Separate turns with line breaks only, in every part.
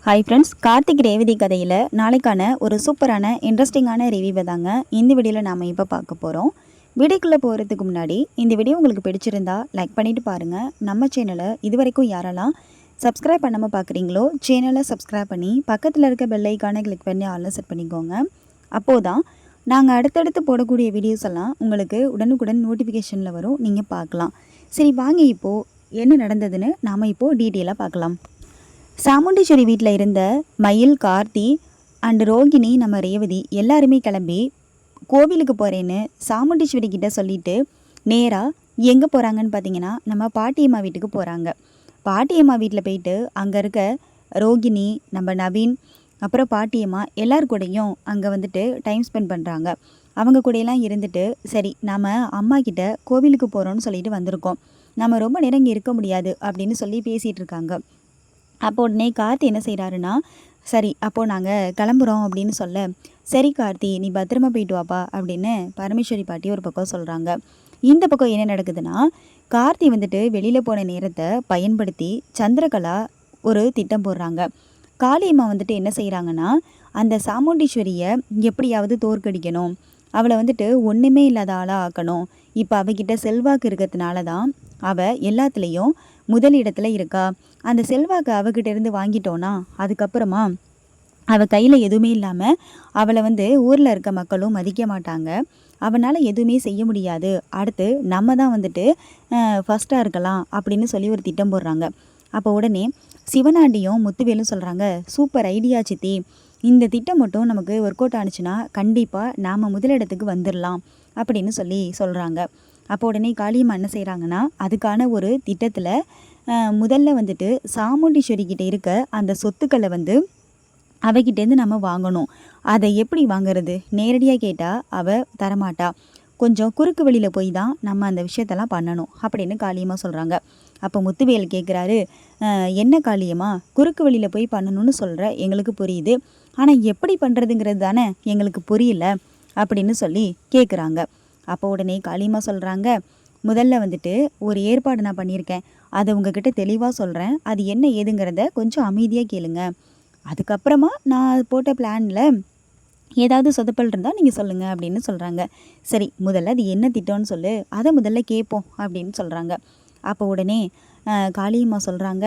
Hi friends, Karthik Revathi கதையில் நாளைக்கான ஒரு சூப்பரான இன்ட்ரெஸ்டிங்கான ரிவ்யூவை தாங்க இந்த வீடியோவில் நாம் இப்போ பார்க்க போகிறோம். வீடியோக்குள்ளே போகிறதுக்கு முன்னாடி இந்த வீடியோ உங்களுக்கு பிடிச்சிருந்தா லைக் பண்ணிவிட்டு பாருங்கள். நம்ம சேனலை இது வரைக்கும் யாரெல்லாம் சப்ஸ்கிரைப் பண்ணாமல் பார்க்குறீங்களோ சேனலை சப்ஸ்கிரைப் பண்ணி பக்கத்தில் இருக்க பெல் ஐக்கானை கிளிக் பண்ணி ஆல்ல செட் பண்ணிக்கோங்க. அப்போது தான் நாங்கள் அடுத்தடுத்து போடக்கூடிய வீடியோஸ் எல்லாம் உங்களுக்கு உடனுக்குடன் நோட்டிஃபிகேஷனில் வரும், நீங்கள் பார்க்கலாம். சரி வாங்க, இப்போது என்ன நடந்ததுன்னு நாம் இப்போது டீட்டெயிலாக பார்க்கலாம். சாமுண்டீஸ்வரி வீட்டில் இருந்த மயில், கார்த்தி அண்ட் ரோகிணி, நம்ம ரேவதி எல்லாருமே கிளம்பி கோவிலுக்கு போகிறேன்னு சாமுண்டீஸ்வரி கிட்ட சொல்லிவிட்டு நேராக எங்கே போகிறாங்கன்னு பார்த்தீங்கன்னா நம்ம பாட்டியம்மா வீட்டுக்கு போகிறாங்க. பாட்டியம்மா வீட்டில் போயிட்டு அங்கே இருக்க ரோகிணி, நம்ம நவீன், அப்புறம் பாட்டியம்மா எல்லார் கூடயும் அங்கே வந்துட்டு டைம் ஸ்பெண்ட் பண்ணுறாங்க. அவங்க கூடையெல்லாம் இருந்துட்டு சரி நம்ம அம்மா கிட்ட கோவிலுக்கு போகிறோன்னு சொல்லிட்டு வந்திருக்கோம், நம்ம ரொம்ப நேரம் இங்கே இருக்க முடியாது அப்படின்னு சொல்லி பேசிகிட்டு இருக்காங்க. அப்போ உடனே கார்த்தி என்ன செய்கிறாருன்னா, சரி அப்போது நாங்கள் கிளம்புறோம் அப்படின்னு சொல்ல, சரி கார்த்தி நீ பத்திரமா போயிட்டு வாப்பா அப்படின்னு பரமேஸ்வரி பாட்டி ஒரு பக்கம் சொல்கிறாங்க. இந்த பக்கம் என்ன நடக்குதுன்னா, கார்த்தி வந்துட்டு வெளியில் போன நேரத்தை பயன்படுத்தி சந்திரகலா ஒரு திட்டம் போடுறாங்க. காளியம்மா வந்துட்டு என்ன செய்கிறாங்கன்னா, அந்த சாமுண்டீஸ்வரியை எப்படியாவது தோற்கடிக்கணும், அவளை வந்துட்டு ஒன்றுமே இல்லாத ஆளாக ஆக்கணும். இப்போ அவகிட்ட செல்வாக்கு இருக்கிறதுனால தான் அவள் எல்லாத்துலேயும் முதலிடத்தில் இருக்கா. அந்த செல்வாக்கு அவகிட்ட இருந்து வாங்கிட்டோன்னா அதுக்கப்புறமா அவள் கையில் எதுவுமே இல்லாமல் அவளை ஊரில் இருக்க மக்களும் மதிக்க மாட்டாங்க. அவனால் எதுவுமே செய்ய முடியாது. அடுத்து நம்ம தான் வந்துட்டு ஃபஸ்ட்டாக இருக்கலாம் அப்படின்னு சொல்லி ஒரு திட்டம் போடுறாங்க. அப்போ உடனே சிவனாண்டியும் முத்துவேலும் சொல்கிறாங்க, சூப்பர் ஐடியா சித்தி, இந்த திட்டம் மட்டும் நமக்கு ஒர்க் அவுட் ஆனிச்சுன்னா கண்டிப்பாக நாம் முதலிடத்துக்கு வந்துடலாம் அப்படின்னு சொல்லி சொல்கிறாங்க. அப்போ உடனே காளியம்மா என்ன செய்கிறாங்கன்னா, அதுக்கான ஒரு திட்டத்தில் முதல்ல வந்துட்டு சாமுண்டீஸ்வரி கிட்டே இருக்க அந்த சொத்துக்களை அவகிட்டேருந்து நம்ம வாங்கணும். அதை எப்படி வாங்கிறது? நேரடியாக கேட்டால் அவள் தரமாட்டா, கொஞ்சம் குறுக்கு வழியில் போய் தான் நம்ம அந்த விஷயத்தெல்லாம் பண்ணணும் அப்படின்னு காளியம்மா சொல்கிறாங்க. அப்போ முத்துவேல் கேட்குறாரு, என்ன காளியம்மா, குறுக்கு வழியில் போய் பண்ணணும்னு சொல்கிற, எங்களுக்கு புரியுது, ஆனால் எப்படி பண்ணுறதுங்கிறது தானே எங்களுக்கு புரியல அப்படின்னு சொல்லி கேட்குறாங்க. அப்போ உடனே காளியம்மா சொல்கிறாங்க, முதல்ல வந்துட்டு ஒரு ஏற்பாடு நான் பண்ணியிருக்கேன், அதை உங்ககிட்ட தெளிவாக சொல்கிறேன், அது என்ன ஏதுங்கிறத கொஞ்சம் அமைதியாக கேளுங்க. அதுக்கப்புறமா நான் போட்ட பிளானில் ஏதாவது சொதப்பல் இருந்தால் நீங்கள் சொல்லுங்கள் அப்படின்னு சொல்கிறாங்க. சரி முதல்ல அது என்ன திட்டம்னு சொல்லு, அதை முதல்ல கேட்போம் அப்படின்னு சொல்கிறாங்க. அப்போ உடனே காளியம்மா சொல்கிறாங்க,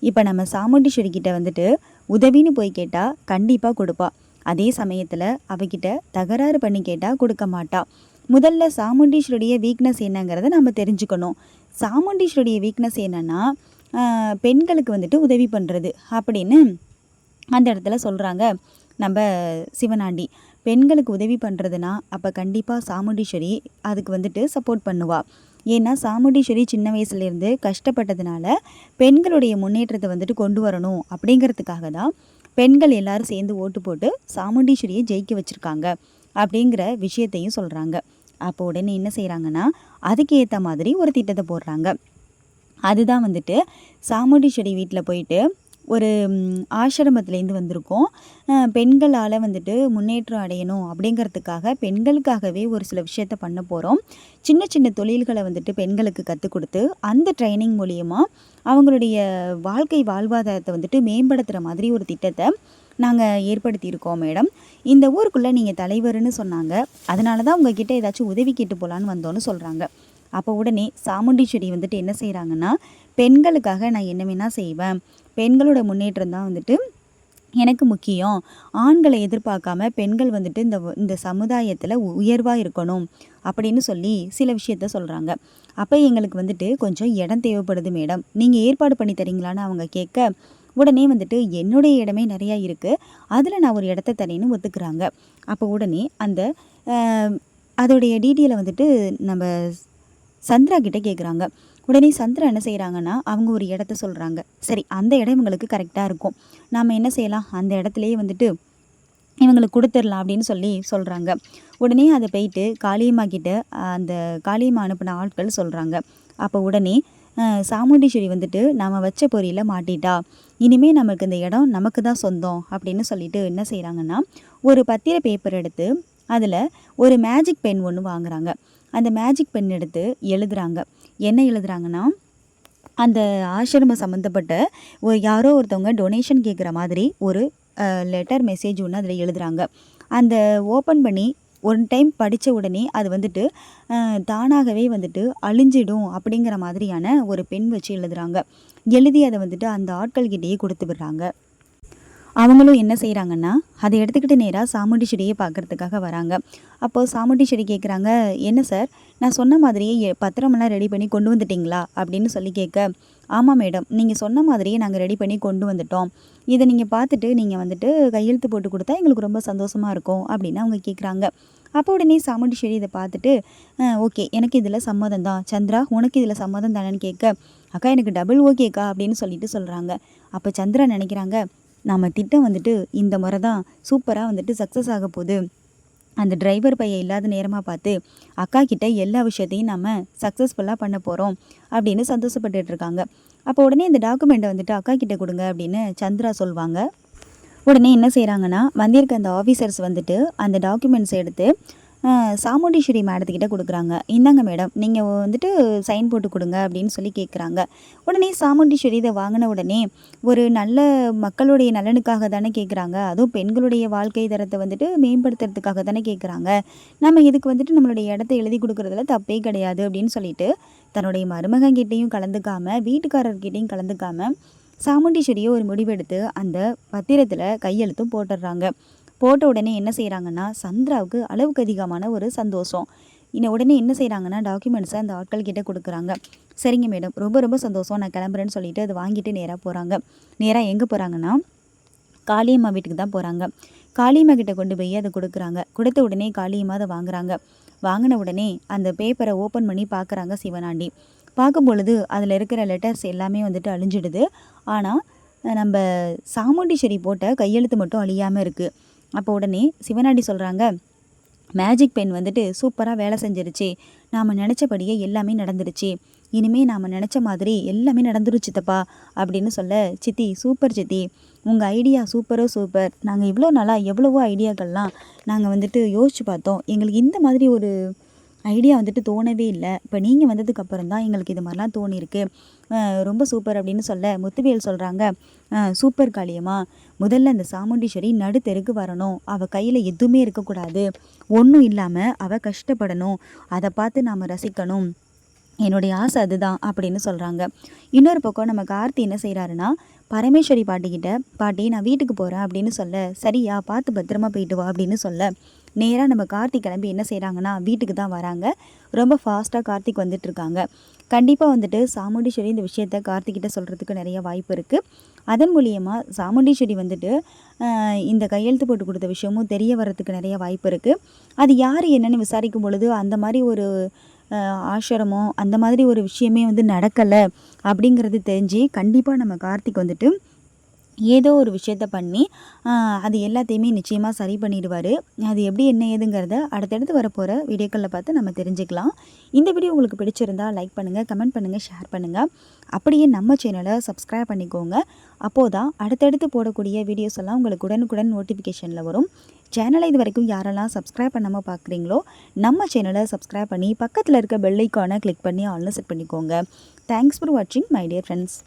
இப்போ நம்ம சாமுண்டீஸ்வரி கிட்ட வந்துட்டு உதவின்னு போய் கேட்டால் கண்டிப்பாக கொடுப்பா. அதே சமயத்தில் அவகிட்ட தகராறு பண்ணி கேட்டால் கொடுக்க மாட்டா. முதல்ல சாமுண்டீஸ்வருடைய வீக்னஸ் என்னங்கிறத நம்ம தெரிஞ்சுக்கணும். சாமுண்டீஸ்வருடைய வீக்னஸ் என்னென்னா பெண்களுக்கு வந்துட்டு உதவி பண்ணுறது அப்படின்னு அந்த இடத்துல சொல்கிறாங்க நம்ம சிவனாண்டி. பெண்களுக்கு உதவி பண்ணுறதுனா அப்போ கண்டிப்பாக சாமுண்டீஸ்வரி அதுக்கு வந்துட்டு சப்போர்ட் பண்ணுவாள். ஏன்னா சாமுண்டீஸ்வரி சின்ன வயசுலேருந்து கஷ்டப்பட்டதுனால பெண்களுடைய முன்னேற்றத்தை வந்துட்டு கொண்டு வரணும் அப்படிங்கிறதுக்காக தான் பெண்கள் எல்லாரும் சேர்ந்து ஓட்டு போட்டு சாமுண்டீஸ்வரியை ஜெயிக்க வச்சுருக்காங்க அப்படிங்கிற விஷயத்தையும் சொல்கிறாங்க. அப்போ உடனே என்ன செய்கிறாங்கன்னா, அதுக்கு ஏற்ற மாதிரி ஒரு திட்டத்தை போடுறாங்க. அதுதான் வந்துட்டு சாமுண்டீஸ்வரி வீட்டில் போயிட்டு ஒரு ஆசிரமத்துலேருந்து வந்திருக்கோம், பெண்களால் வந்துட்டு முன்னேற்றம் அடையணும் அப்படிங்கிறதுக்காக பெண்களுக்காகவே ஒரு சில விஷயத்த பண்ண போகிறோம். சின்ன சின்ன தொழில்களை வந்துட்டு பெண்களுக்கு கற்றுக் கொடுத்து அந்த ட்ரைனிங் மூலிமா அவங்களுடைய வாழ்க்கை வாழ்வாதாரத்தை வந்துட்டு மேம்படுத்துகிற மாதிரி ஒரு திட்டத்தை நாங்கள் ஏற்படுத்தியிருக்கோம் மேடம். இந்த ஊருக்குள்ளே நீங்கள் தலைவர்னு சொன்னாங்க, அதனால தான் உங்ககிட்ட ஏதாச்சும் உதவி கேட்டு போகலான்னு வந்தோன்னு சொல்கிறாங்க. அப்போ உடனே சாமுண்டீஸ்வரி வந்துட்டு என்ன செய்கிறாங்கன்னா, பெண்களுக்காக நான் என்ன வேணால் செய்வேன், பெண்களோட முன்னேற்றம் தான் வந்துட்டு எனக்கு முக்கியம், ஆண்களை எதிர்பார்க்காம பெண்கள் வந்துட்டு இந்த சமுதாயத்தில் உயர்வாக இருக்கணும் அப்படின்னு சொல்லி சில விஷயத்த சொல்கிறாங்க. அப்போ எங்களுக்கு வந்துட்டு கொஞ்சம் இடம் தேவைப்படுது மேடம், நீங்கள் ஏற்பாடு பண்ணி தரீங்களான்னு அவங்க கேட்க, உடனே வந்துட்டு என்னுடைய இடமே நிறையா இருக்குது, அதில் நான் ஒரு இடத்த தரேன்னு ஒத்துக்கிறாங்க. அப்போ உடனே அந்த அதோடைய டீட்டெயிலை வந்துட்டு நம்ம சந்திரா கிட்டே கேட்குறாங்க. உடனே சந்திரா என்ன செய்கிறாங்கன்னா, அவங்க ஒரு இடத்த சொல்கிறாங்க. சரி அந்த இடம் இவங்களுக்கு கரெக்டாக இருக்கும், நாம் என்ன செய்யலாம், அந்த இடத்துலையே வந்துட்டு இவங்களுக்கு கொடுத்துடலாம் அப்படின்னு சொல்லி சொல்கிறாங்க. உடனே அதை போயிட்டு காளியம்மா கிட்ட அந்த காளியம்மா அனுப்பின ஆட்கள் சொல்கிறாங்க. அப்போ உடனே சாமுண்டீஸ்வரி வந்துட்டு நம்ம வச்ச பொறியில் மாட்டிட்டா, இனிமேல் நமக்கு இந்த இடம் நமக்கு தான் சொந்தம் அப்படின்னு சொல்லிட்டு என்ன செய்கிறாங்கன்னா, ஒரு பத்திர பேப்பர் எடுத்து அதில் ஒரு மேஜிக் பென் ஒன்று வாங்குகிறாங்க. அந்த மேஜிக் பென் எடுத்து எழுதுகிறாங்க. என்ன எழுதுகிறாங்கன்னா, அந்த ஆசிரமம் சம்மந்தப்பட்ட யாரோ ஒருத்தவங்க டொனேஷன் கேட்குற மாதிரி ஒரு லெட்டர் மெசேஜ் ஒன்று அதில் எழுதுகிறாங்க. அந்த ஓப்பன் பண்ணி ஒன் டைம் படித்த உடனே அது வந்துட்டு தானாகவே வந்துட்டு அழிஞ்சிடும் அப்படிங்கிற மாதிரியான ஒரு பென் வச்சு எழுதுகிறாங்க. எழுதி அதை வந்துட்டு அந்த ஆட்கள்கிட்டயே கொடுத்து விடுறாங்க. அவங்களும் என்ன செய்கிறாங்கன்னா, அதை எடுத்துக்கிட்டு நேராக சாமுண்டி செடியை பார்க்குறதுக்காக வராங்க. அப்போது சாமுண்டி செடி கேட்குறாங்க, என்ன சார், நான் சொன்ன மாதிரியே பத்திரமெல்லாம் ரெடி பண்ணி கொண்டு வந்துட்டிங்களா அப்படின்னு சொல்லி கேட்க, ஆமாம் மேடம், நீங்கள் சொன்ன மாதிரியே நாங்கள் ரெடி பண்ணி கொண்டு வந்துட்டோம். இதை நீங்கள் பார்த்துட்டு நீங்கள் வந்துட்டு கையெழுத்து போட்டு கொடுத்தா எங்களுக்கு ரொம்ப சந்தோஷமாக இருக்கும் அப்படின்னு அவங்க கேட்குறாங்க. அப்போ உடனே சாமுண்டி செடி இதை பார்த்துட்டு, ஓகே, எனக்கு இதில் சம்மதம் தான். சந்திரா, உனக்கு இதில் சம்மதம் தானேன்னு கேட்க, அக்கா எனக்கு டபுள் ஓகேக்கா அப்படின்னு சொல்கிறாங்க. அப்போ சந்திரா நினைக்கிறாங்க, நம்ம திட்டம் வந்துட்டு இந்த முறை தான் சூப்பராக வந்துட்டு சக்ஸஸ் ஆக போகுது. அந்த டிரைவர் பையன் இல்லாத நேரமாக பார்த்து அக்கா கிட்ட எல்லா விஷயத்தையும் நம்ம சக்ஸஸ்ஃபுல்லாக பண்ண போகிறோம் அப்படின்னு சந்தோஷப்பட்டுட்டு இருக்காங்க. அப்போ உடனே இந்த டாக்குமெண்ட்டை வந்துட்டு அக்கா கிட்ட கொடுங்க அப்படின்னு சந்திரா சொல்லுவாங்க. உடனே என்ன செய்கிறாங்கன்னா, வந்திருக்க அந்த ஆஃபீஸர்ஸ் வந்துட்டு அந்த டாக்குமெண்ட்ஸ் எடுத்து சாமுண்டீஸ்வரி மேடத்துக்கிட்ட கொடுக்குறாங்க. இந்தாங்க மேடம், நீங்கள் வந்துட்டு சைன் போட்டு கொடுங்க அப்படின்னு சொல்லி கேட்குறாங்க. உடனே சாமுண்டீஸ்வரி இதை வாங்கின உடனே ஒரு நல்ல மக்களுடைய நலனுக்காக தானே கேட்குறாங்க, அதுவும் பெண்களுடைய வாழ்க்கை தரத்தை வந்துட்டு மேம்படுத்துறதுக்காக தானே கேட்குறாங்க, நம்ம இதுக்கு வந்துட்டு நம்மளுடைய இடத்த எழுதி கொடுக்குறதுல தப்பே கிடையாது அப்படின்னு சொல்லிட்டு தன்னுடைய மருமகன்கிட்டையும் கலந்துக்காமல் வீட்டுக்காரர்கிட்டையும் கலந்துக்காமல் சாமுண்டீஸ்வரியை ஒரு முடிவெடுத்து அந்த பத்திரத்தில் கையெழுத்தும் போட்டுடுறாங்க. போட்ட உடனே என்ன செய்கிறாங்கன்னா, சந்திராவுக்கு அளவுக்கு அதிகமான ஒரு சந்தோஷம். உடனே என்ன செய்கிறாங்கன்னா, டாக்குமெண்ட்ஸை அந்த ஆட்கள்கிட்ட கொடுக்குறாங்க. சரிங்க மேடம், ரொம்ப ரொம்ப சந்தோஷம், நான் கிளம்புறேன்னு சொல்லிட்டு அதை வாங்கிட்டு நேராக போகிறாங்க. நேராக எங்கே போகிறாங்கன்னா, காளியம்மா வீட்டுக்கு தான் போகிறாங்க. காளியம்மா கிட்ட கொண்டு போய் அதை கொடுக்குறாங்க. கொடுத்த உடனே காளியம்மா அதை வாங்குறாங்க. வாங்கின உடனே அந்த பேப்பரை ஓப்பன் பண்ணி பார்க்குறாங்க சிவனாண்டி. பார்க்கும் பொழுது அதில் இருக்கிற லெட்டர்ஸ் எல்லாமே வந்துட்டு அழிஞ்சிடுது. ஆனால் நம்ம சாமுண்டீஸ்வரி போட்ட கையெழுத்து மட்டும் அழியாமல் இருக்குது. அப்போ உடனே சிவனாண்டி சொல்கிறாங்க, மேஜிக் பென் வந்துட்டு சூப்பராக வேலை செஞ்சிருச்சு, நாம் நினச்சபடியே எல்லாமே நடந்துருச்சு, இனிமேல் நாம் நினச்ச மாதிரி எல்லாமே நடந்துருச்சுத்தப்பா அப்படின்னு சொல்ல, சித்தி சூப்பர் சித்தி, உங்கள் ஐடியா சூப்பரோ சூப்பர், நாங்கள் இவ்வளோ நாளாக எவ்வளவோ ஐடியாக்கள்லாம் நாங்கள் வந்துட்டு யோசித்து பார்த்தோம், எங்களுக்கு இந்த மாதிரி ஒரு ஐடியா வந்துட்டு தோணவே இல்லை, இப்போ நீங்கள் வந்ததுக்கப்புறம் தான் எங்களுக்கு இது மாதிரிலாம் தோணியிருக்கு, ரொம்ப சூப்பர் அப்படின்னு சொல்ல, முத்துவேல் சொல்கிறாங்க, சூப்பர் காளியம்மா, முதல்ல அந்த சாமுண்டீஸ்வரி நடுத்தெருக்கு வரணும், அவள் கையில் எதுவுமே இருக்கக்கூடாது, ஒன்றும் இல்லாமல் அவள் கஷ்டப்படணும், அதை பார்த்து நாம் ரசிக்கணும், என்னுடைய ஆசை அதுதான் அப்படின்னு சொல்கிறாங்க. இன்னொரு பக்கம் நம்ம கார்த்தி என்ன செய்கிறாருன்னா, பரமேஸ்வரி பாட்டிக்கிட்ட, பாட்டி நான் வீட்டுக்கு போகிறேன் அப்படின்னு சொல்ல, சரியா பார்த்து பத்திரமா போயிட்டு வா அப்படின்னு சொல்ல, நேராக நம்ம கார்த்திக் கிளம்பி என்ன செய்கிறாங்கன்னா வீட்டுக்கு தான் வராங்க. ரொம்ப ஃபாஸ்ட்டாக கார்த்திக் வந்துட்டுருக்காங்க. கண்டிப்பாக வந்துட்டு சாமுண்டீஸ்வரி இந்த விஷயத்த கார்த்திக்கிட்ட சொல்கிறதுக்கு நிறைய வாய்ப்பு இருக்குது. அதன் மூலியமாக சாமுண்டீஸ்வரி வந்துட்டு இந்த கையெழுத்து போட்டு கொடுத்த விஷயமும் தெரிய வர்றதுக்கு நிறைய வாய்ப்பு இருக்குது. அது யார் என்னென்னு விசாரிக்கும் பொழுது அந்த மாதிரி ஒரு ஆசிரமம் அந்த மாதிரி ஒரு விஷயமே வந்து நடக்கலை அப்படிங்கிறது தெரிஞ்சு கண்டிப்பாக நம்ம கார்த்திக் வந்துட்டு ஏதோ ஒரு விஷயத்த பண்ணி அது எல்லாத்தையுமே நிச்சயமாக சரி பண்ணிடுவார். அது எப்படி என்ன ஏதுங்கிறத அடுத்தடுத்து வரப்போகிற வீடியோக்களில் பார்த்து நம்ம தெரிஞ்சுக்கலாம். இந்த வீடியோ உங்களுக்கு பிடிச்சிருந்தால் லைக் பண்ணுங்கள், கமெண்ட் பண்ணுங்கள், ஷேர் பண்ணுங்கள். அப்படியே நம்ம சேனலை சப்ஸ்கிரைப் பண்ணிக்கோங்க. அப்போது தான் அடுத்தடுத்து போடக்கூடிய வீடியோஸ் எல்லாம் உங்களுக்கு உடனுக்குடன் நோட்டிஃபிகேஷனில் வரும். சேனலை இது வரைக்கும் யாரெல்லாம் சப்ஸ்கிரைப் பண்ணாமல் பார்க்குறீங்களோ நம்ம சேனலை சப்ஸ்கிரைப் பண்ணி பக்கத்தில் இருக்க பெல் ஐக்கானை கிளிக் பண்ணி ஆல்னு செட் பண்ணிக்கோங்க. தேங்க்ஸ் ஃபார் வாட்சிங் மை டியர் ஃப்ரெண்ட்ஸ்.